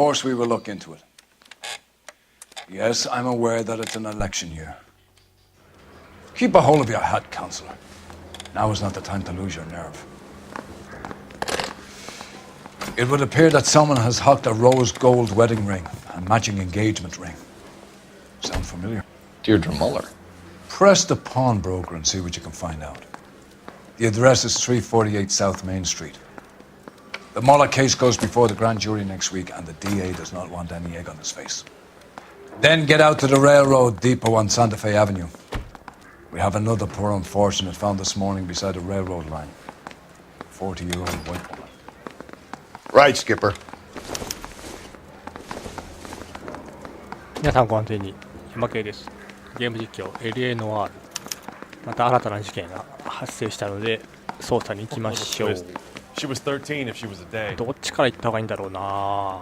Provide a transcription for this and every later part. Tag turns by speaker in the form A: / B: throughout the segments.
A: course we will look into it. Yes, I'm aware that it's an election year. Keep a hold of your hat, Counselor. Now is not the time to lose your nerve. It would appear that someone has hocked a rose gold wedding ring and matching engagement ring. Sound familiar?
B: Deirdre Muller.
A: Press the pawnbroker and see what you can find out. The address is 348 South Main Street. The Muller case goes before the grand jury next week, and the DA does not want any egg on his face. Then get out to the railroad depot on Santa Fe Avenue. We have another poor unfortunate found this morning beside a railroad line. 40-year-old white woman.
C: Right, Skipper.
D: 皆さんご安全に。山系です。ゲーム実況 L.A. ノワール。また新たな事件が発生したので捜査に行きましょう。どっちから行った方がいいんだろうな。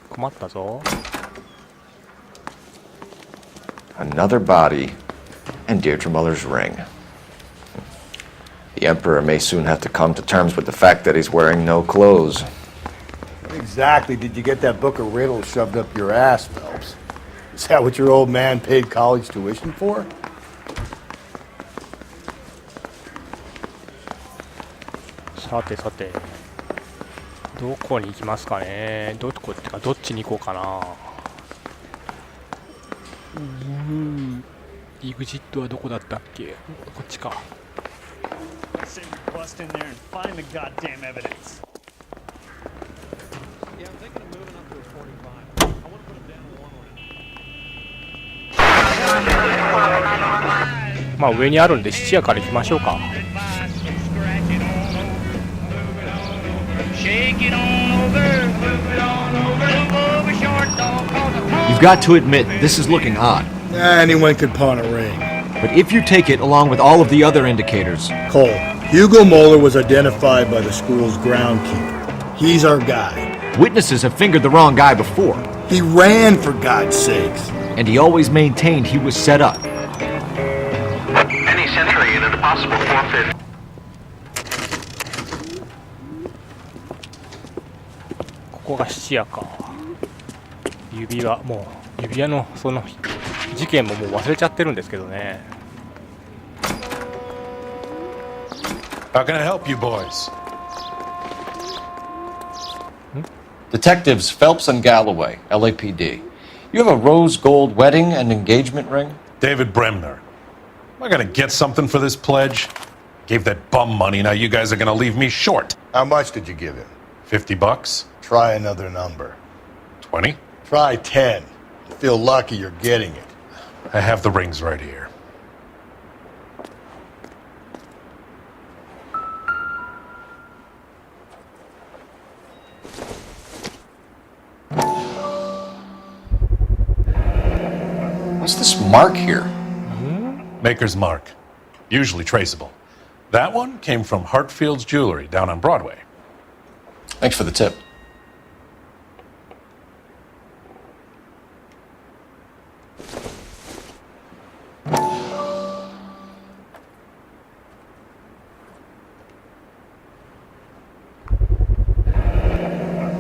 D: 困ったぞ。
B: Another body and Deirdre Muller's ring. The Emperor may soon have to come to terms with the fact that he's wearing no clothes.
C: What exactly did you get that book of riddles shoved up your ass, Phelps? Is that what your old man paid college tuition for?
D: さてさて、どこに行きますかね。どこってかどっちに行こうかな。イグジットはどこだったっけ。こっちか。まあ上にあるんで質屋から行きましょうか。
E: You've got to admit, this is looking odd.
C: Anyone could pawn a ring.
E: But if you take it along with all of the other indicators...
C: Cole, Hugo Moeller was identified by the school's groundkeeper. He's our guy.
E: Witnesses have fingered the wrong guy before.
C: He ran, for God's sakes.
E: And he always maintained he was set up.
F: Any Century unit, a possible forfeit.
D: ここが質屋か。指輪、もう指輪のその事件ももう忘れちゃってるんですけどね。
G: How can I help you boys?
B: Detectives Phelps and Galloway, LAPD. You have a rose gold wedding and engagement ring?
G: David Bremner. Am I gonna get something for this pledge? Gave that bum money, now you guys are gonna leave me short.
C: How much did you give him?
G: $50?
C: Try another number.
G: 20?
C: Try 10. You feel lucky you're getting it.
G: I have the rings right here.
B: What's this mark here?
G: Maker's mark. Usually traceable. That one came from Hartfield's Jewelry down on Broadway.
B: Thanks for the tip.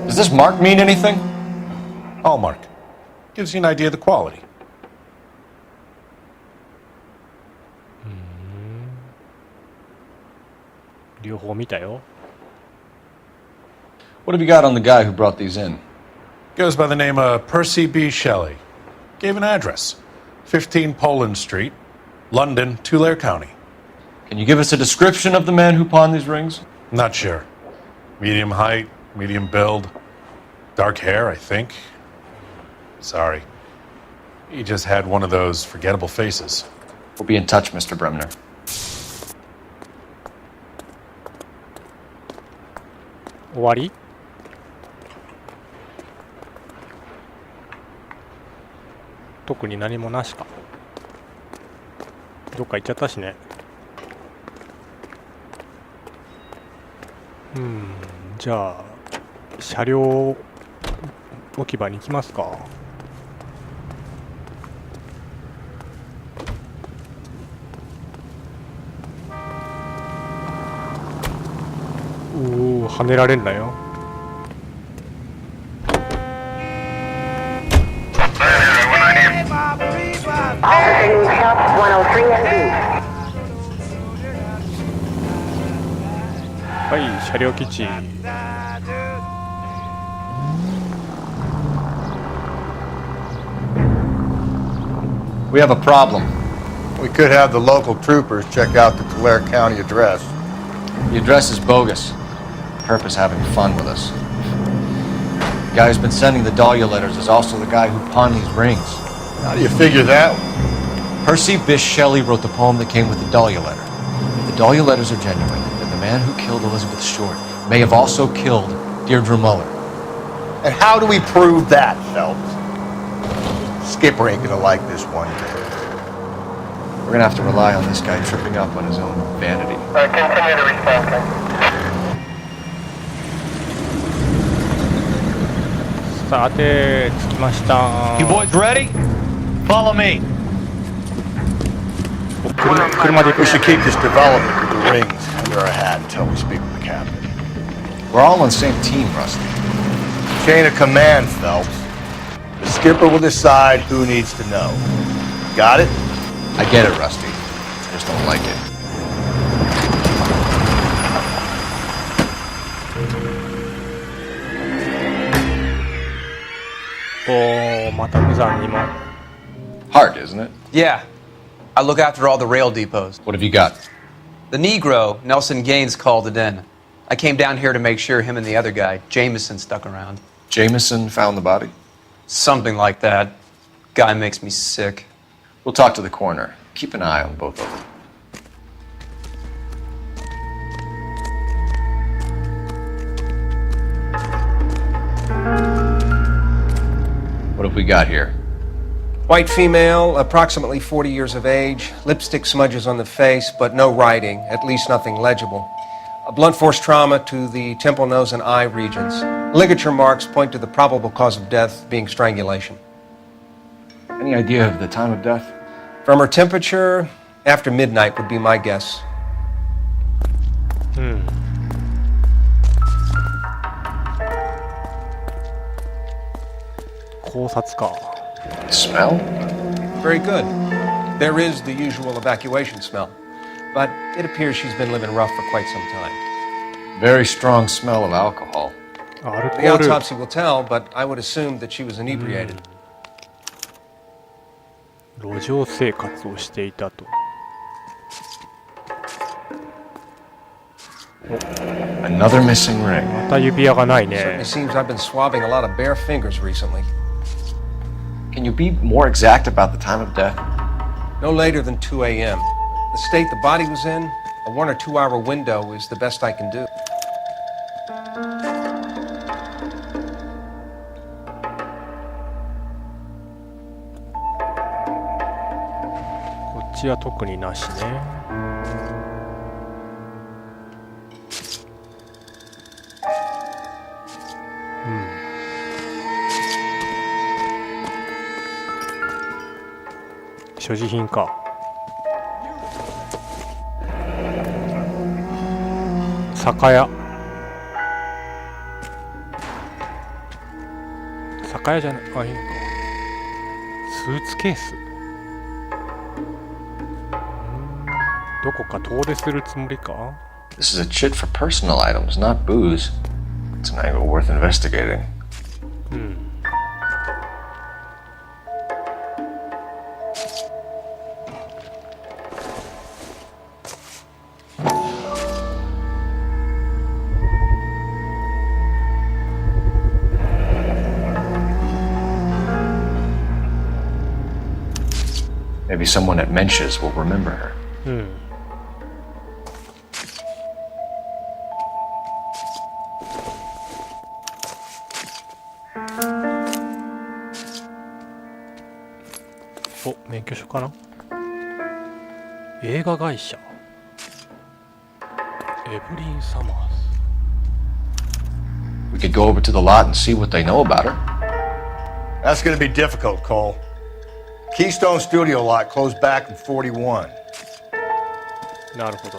B: Does this mark mean anything?
G: Hallmark. Gives you an idea of the quality.
B: What have you got on the guy who brought these in?
G: Goes by the name of Percy B. Shelley. Gave an address. 15 Poland Street, London, Tulare County.
B: Can you give us a description of the man who pawned these rings?
G: Not sure. Medium height, medium build. Dark hair, I think. Sorry. He just had one of those forgettable faces.
B: We'll be in touch, Mr. Bremner.
D: 終わり？特に何もなしか。どっか行っちゃったしね。じゃあ車両置き場に行きますか。おお。跳ねられんなよ。はい、車両基地。
B: We have a problem.
C: We could have the local troopers check out the Tulare County address.
B: The address is bogus. Herp is having fun with us. The guy who's been sending the Dahlia letters is also the guy who pawned these rings.
C: How do you figure that?
B: Percy Bysshe Shelley wrote the poem that came with the Dahlia letter. If the Dahlia letters are genuine, then the man who killed Elizabeth Short may have also killed Deirdre Muller.
C: And how do we prove that, Phelps? Skipper ain't gonna like this one bit.
B: We're gonna have to rely on this guy tripping up on his own vanity.
F: Continue to respond.
D: Sir. さて、着きました。
E: You boys ready? Follow me.
D: 車で行
C: We
D: く。
C: should keep this development with the rings under our hat until we speak with the captain.
B: We're all on the same team, Rusty.
C: Chain of command, Phelps. The skipper will decide who needs to know. Got it?
B: I get it, Rusty. I just don't like it.
D: おー、また無残にも。
B: Hard, isn't it?
H: Yeah. I look after all the rail depots.
B: What have you got?
H: The Negro, Nelson Gaines, called it in. I came down here to make sure him and the other guy, Jameson, stuck around.
B: Jameson found the body?
H: Something like that. Guy makes me sick.
B: We'll talk to the coroner. Keep an eye on both of them. What have we got here?
I: White female, approximately 40 years of age, lipstick smudges on the face, but no writing, at least nothing legible. A blunt force trauma to the temple, nose, and eye regions. Ligature marks point to the probable cause of death being strangulation.
B: Any idea of the time of death?
I: From her temperature, after midnight would be my guess.
D: 考察か。
B: Smell?
I: Very good. There is the usual evacuation smell, but it appears she's been living rough for quite some time.
B: Very strong smell of alcohol.
D: アルコ
I: The
D: ール。
I: autopsy will tell, but I would assume that she was inebriated.
D: 路上生活をしていたと。
B: Another missing ring.
D: また指輪がないね
I: Certainly。seems I've been swabbing a lot of bare fingers recently.
B: Can you be more exact about the time of death?
I: No later than 2 a.m. The state the body was in, a 1 or 2 hour window is the best I can do.
D: こっちは特になしね。所持品か。酒屋。酒屋じゃない。あ、いいのか。スーツケース。どこか遠出するつもりか。
B: This is a chit for personal items, not booze. It's an angle worth investigating. Maybe someone at Mensch's will remember her.
D: お、免許証かな。映画会社エブリン・サマー
B: We could go over to the lot and see what they know about her.
C: That's gonna be difficult, Cole. Keystone Studio lot closed back in 41.
D: ズ。なるほど。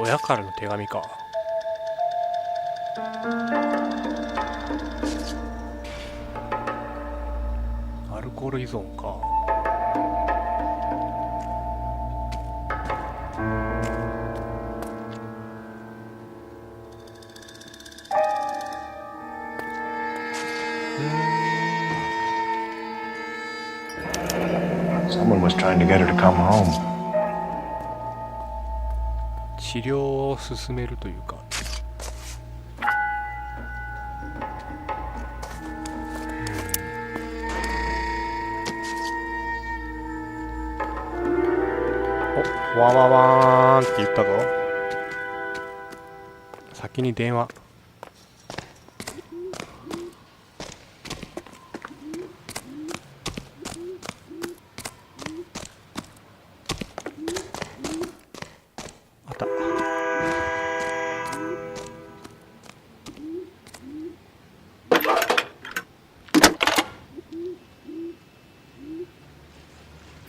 D: 親からの手紙か。アルコール依存か。
E: Someone was trying to get her to come home.
D: 治療を進めるというか。お、ワンワンワーンって言ったぞ。先に電話。あった。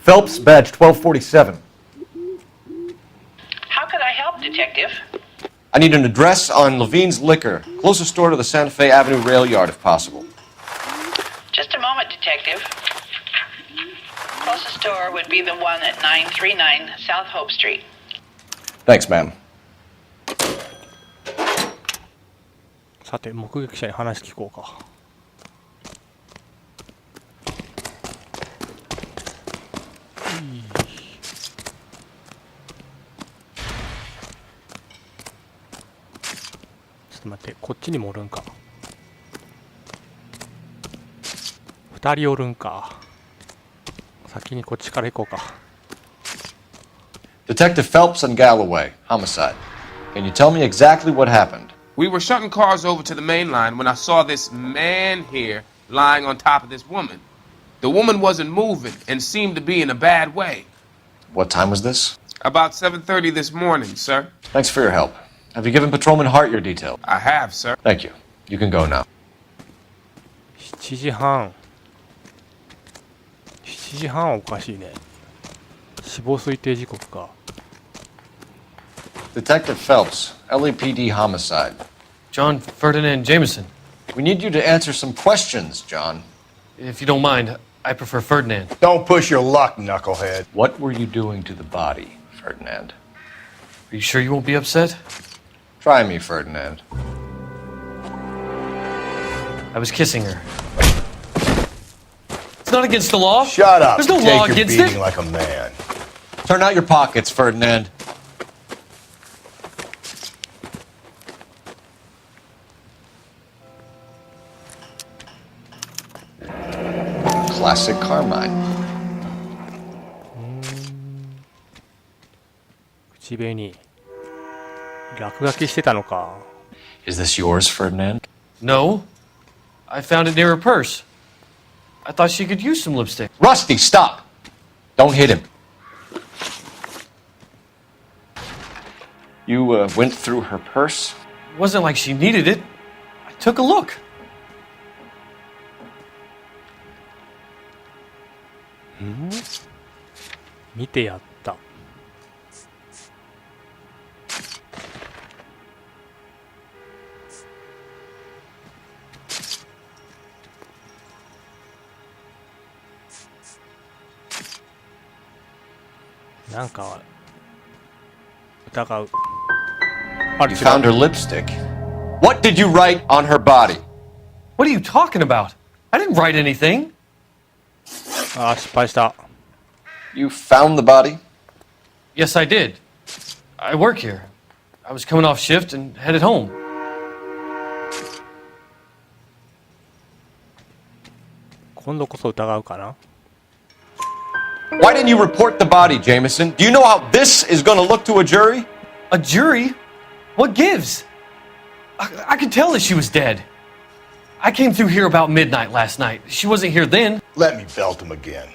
B: Phelps, badge 1247.
J: How could I help, Detective?
B: I need an address on Levine's Liquor. Closest store to the Santa Fe Avenue rail yard, if possible.
J: Just a moment, Detective. Closest store would be the one at 939 South Hope Street.
B: Thanks, ma'am.
D: さて、目撃者に話聞こうか。ちょっと待って、こっちにもおるんか。2人おるんか。先にこっちから行こうか。
B: Detective Phelps and Galloway, homicide. Can you tell me exactly what happened?
K: We were shutting cars over to the main line when I saw this man here lying on top of this woman. The woman wasn't moving and seemed to be in a bad way.
B: What time was this?
K: About 7:30 this morning, sir.
B: Thanks for your help. Have you given Patrolman Hart your detail?
K: I have, sir.
B: Thank you. You can go now.
D: 7時半。7時半はおかしいね。死亡推定時刻か。
B: Detective Phelps, LAPD homicide.
L: John Ferdinand Jameson.
B: We need you to answer some questions, John.
L: If you don't mind, I prefer Ferdinand.
C: Don't push your luck, knucklehead.
B: What were you doing to the body, Ferdinand?
L: Are you sure you won't be upset?
B: Try me, Ferdinand.
L: I was kissing her. It's not against the law.
C: Shut up.
L: There's no
C: Take
L: law
C: your
L: against
C: beating
L: it.
C: like a man.
B: Turn out your pockets, Ferdinand. Classic Carmine.
D: 口紅。落書きしてたのか。
B: Is this yours, Ferdinand?
L: No. I found it near her purse. I thought she could use some lipstick.
B: Rusty, stop! Don't hit him. You went through her purse?
L: It wasn't like she needed it. I took a look.
D: 見てやった。なんか疑う。あれ
B: You
D: 違う。
B: found her lipstick. What did you write on her body?
L: What are you talking about? I didn't write anything.
D: ああ、失敗した。
B: You found the body?
L: Yes, I did. I work here. I was coming off shift and headed home.
D: 今度こそ疑うかな。
B: Why didn't you report the body, Jameson? Do you know how this is going to look to a jury?
L: A jury? What gives? I could tell that she was dead. I came through here about midnight last night. She wasn't here then.
C: Let me belt him again.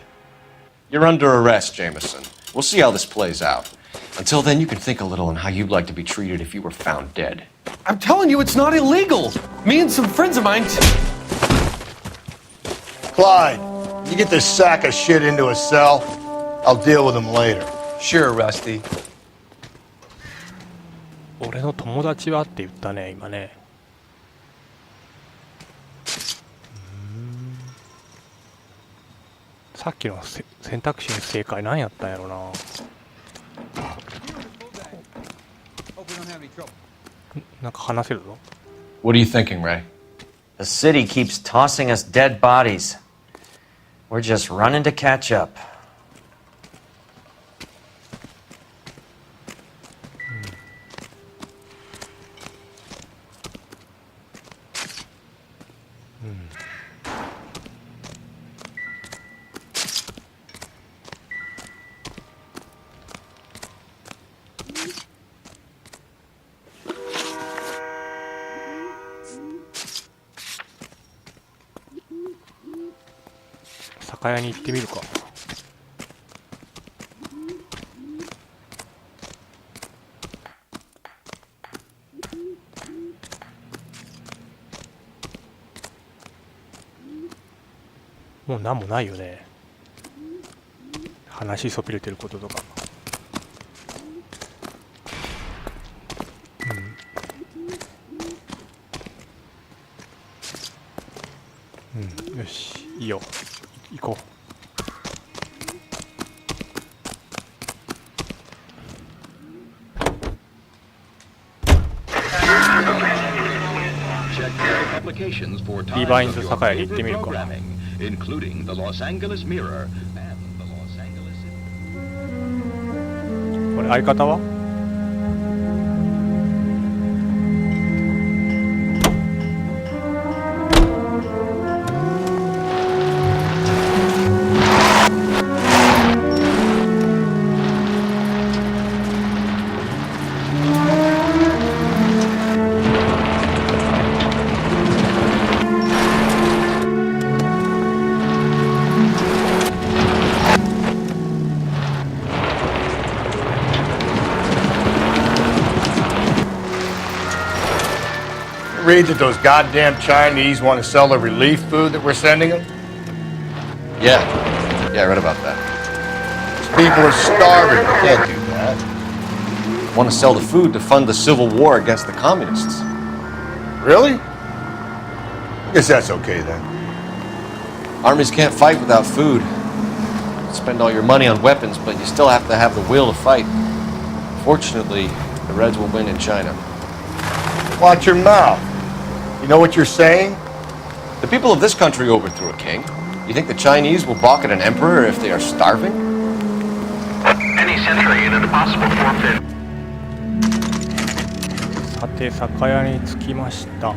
B: You're under arrest, Jameson. We'll see how this plays out. Until then, you can think a little on how you'd like to be treated if you were found dead.
L: I'm telling you, it's not illegal. Me and some friends of mine...
C: Clyde, you get this sack of shit into a cell. I'll deal with him later.
H: Sure, Rusty.
D: 俺の友達はって言ったね今ね。さっきの選択肢の正解何やったんやろな。なんか話せるぞ。
B: What are you thinking, Ray?
M: The city keeps tossing us dead bodies. We're just running to catch up.
D: Hmm. 酒屋に行ってみるか。もう何もないよね。話しそびれてることとか。うん、よし、いいよ。行こう。リバインズ酒屋に行ってみるか。
N: including the Los Angeles Mirror and the Los Angeles.
D: これ相方は？Read
C: that those goddamn Chinese want to sell the relief food that we're sending them?
B: Yeah, I read about that.
C: These people are starving. We can't do that.
B: Want to sell the food to fund the civil war against the communists.
C: Really? I guess that's okay then.
B: Armies can't fight without food. Spend all your money on weapons, but you still have to have the will to fight. Fortunately, the Reds will win in China.
C: Watch your mouth. You know what you're saying?
B: The people of this country overthrew a king. You think the Chinese will balk at an emperor if they are starving?
F: Any sentry in a possible forfeit.
D: さて酒屋に着きました。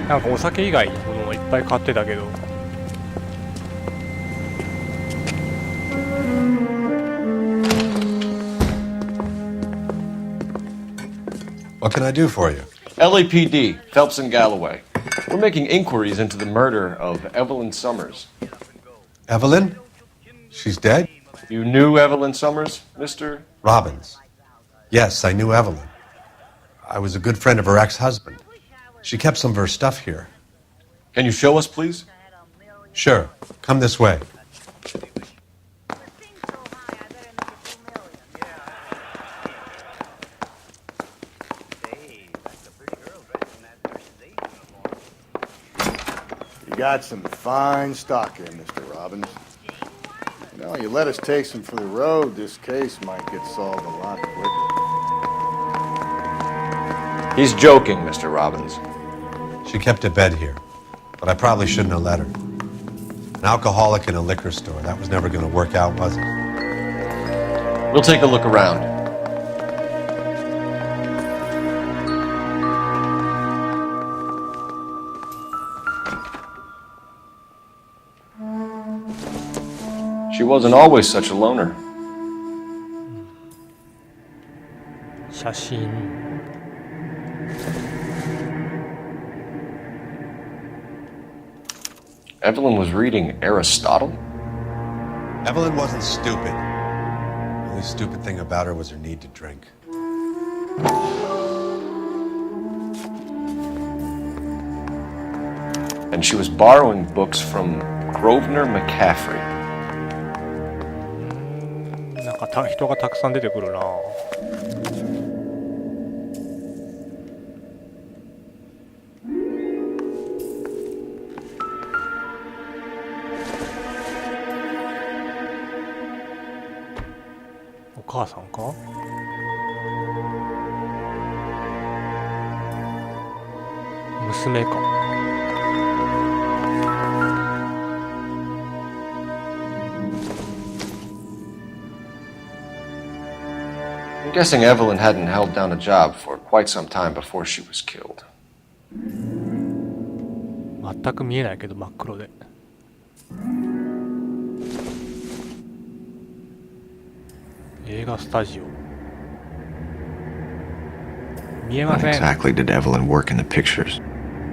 D: なんかお酒以外のものをいっぱい買ってたけど。
A: What can I do for you?
B: LAPD, Phelps and Galloway. We're making inquiries into the murder of Evelyn Summers.
O: Evelyn? She's dead?
B: You knew Evelyn Summers, Mr.
O: Robbins. Yes, I knew Evelyn. I was a good friend of her ex-husband. She kept some of her stuff here.
B: Can you show us, please?
O: Sure. Come this way.
C: You got some fine stock here, Mr. Robbins. You know, you let us take some for the road, this case might get solved a lot quicker.
B: He's joking, Mr. Robbins.
O: She kept a bed here, but I probably shouldn't have let her. An alcoholic in a liquor store. That was never going to work out, was it?
B: We'll take a look around. She wasn't always such a loner.
D: 写真。
B: Evelyn was reading Aristotle?
O: Evelyn wasn't stupid. The only stupid thing about her was her need to drink.
B: And she was borrowing books from Grosvenor McCaffrey.
D: なんか人がたくさん出てくるな。母さんか。娘か。
B: I'm guessing Evelyn hadn't held down a job for quite some time before she was killed.
D: 全く見えないけど真っ黒で。映画スタジオ。見えま
E: What
D: せん。
E: exactly did Evelyn work in the pictures?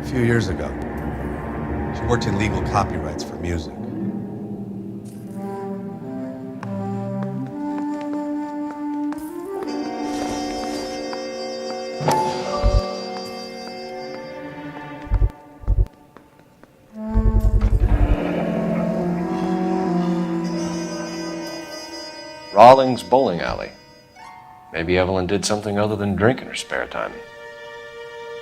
O: A few years ago, she worked in legal copyrights for music.
B: Rawlings Bowling Alley. Maybe Evelyn did something other than drink in her spare time.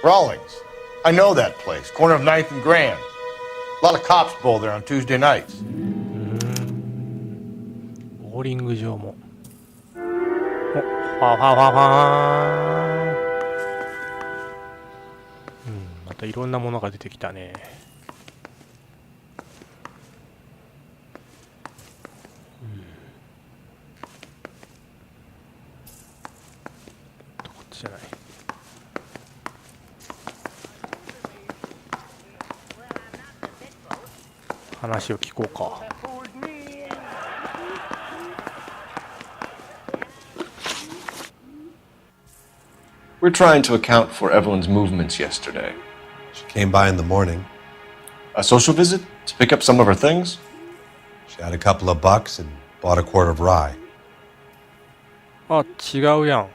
C: Rawlings. I know that place. Corner of 9th and Grand. A lot of cops bowl there on Tuesday nights.
D: ボーリング場も。お、ファファファファーン。またいろんなものが出てきたね。こっちじゃない。話を聞こうか。
B: We're trying to account for Evelyn's movements yesterday.
O: She came by in the morning.
B: A social visit to pick up some of her things?
O: She had a couple of bucks and bought a quart of rye.
D: あ、違うやん。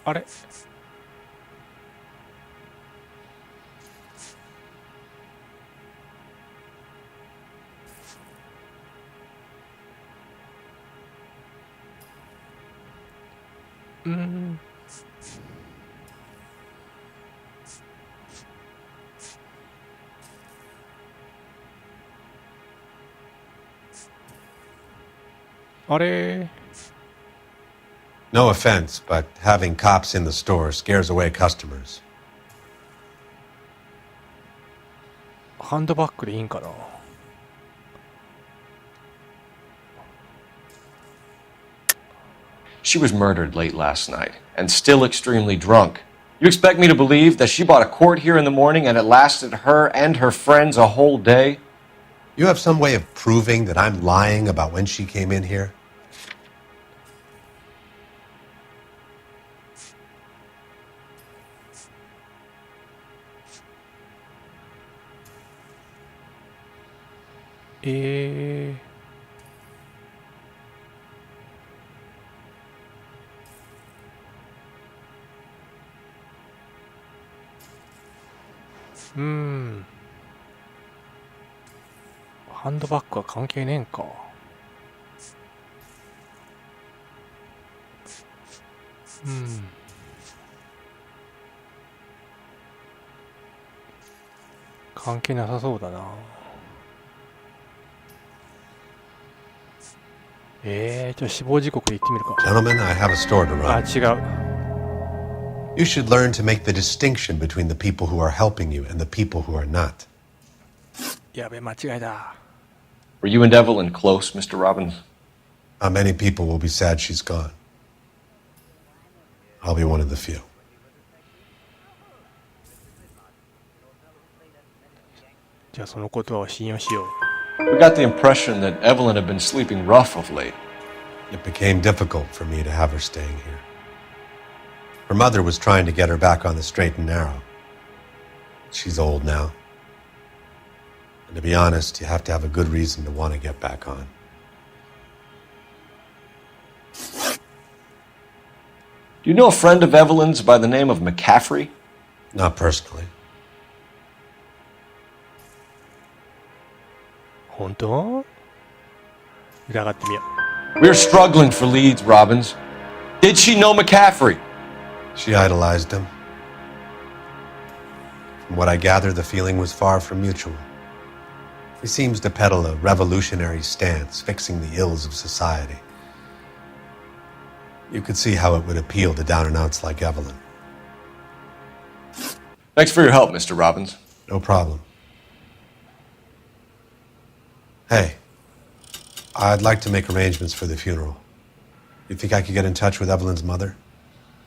D: あれ、あれ
O: No offense, but having cops in the store scares away customers.
D: ハンドバッグでいいんかな。
B: She was murdered late last night and still extremely drunk. You expect me to believe that she bought a quart here in the morning and it lasted her and her friends a whole day?
O: You have some way of proving that I'm lying about when she came in here?
D: ハンドバッグは関係ねえんか。関係なさそうだな。ちょっと死亡時刻で言ってみるか。
O: Gentlemen, I have a store to
D: あ、
O: run.
D: 違う。
O: You should learn to make the distinction between the people who are helping you and the people who are not.
D: やべ、間違いだ。
B: Were you and Evelyn close, Mr. Robbins?
O: Many people will be sad she's gone. I'll be one of the few.
D: じゃあその言葉を信用しよう。
B: We got the impression that Evelyn had been sleeping rough of late.
O: It became difficult for me to have her staying here. Her mother was trying to get her back on the straight and narrow. She's old now. And to be honest, you have to have a good reason to want to get back on.
B: Do you know a friend of Evelyn's by the name of McCaffrey?
O: Not personally.
D: 本当？疑ってみよう。
B: We're struggling for leads, Robbins. Did she know McCaffrey?
O: She idolized him. From what I gather, the feeling was far from mutual. He seems to peddle a revolutionary stance, fixing the ills of society. You could see how it would appeal to down-and-outs like Evelyn.
B: Thanks for your help, Mr. Robbins.
O: No problem. Hey, I'd like to make arrangements for the funeral. You think I could get in touch with Evelyn's mother?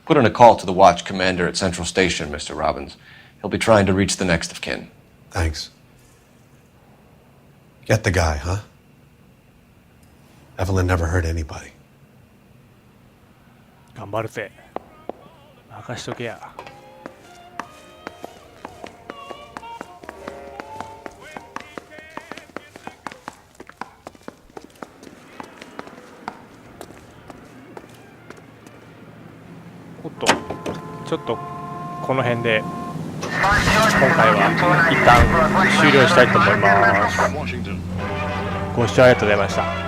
B: Put in a call to the watch commander at Central Station, Mr. Robbins. He'll be trying to reach the next of kin.
O: Thanks. Get the guy, huh? Evelyn never hurt anybody.
D: 頑張るぜ。任しとけや。おっと、ちょっとこの辺で今回は一旦終了したいと思います。ご視聴ありがとうございました。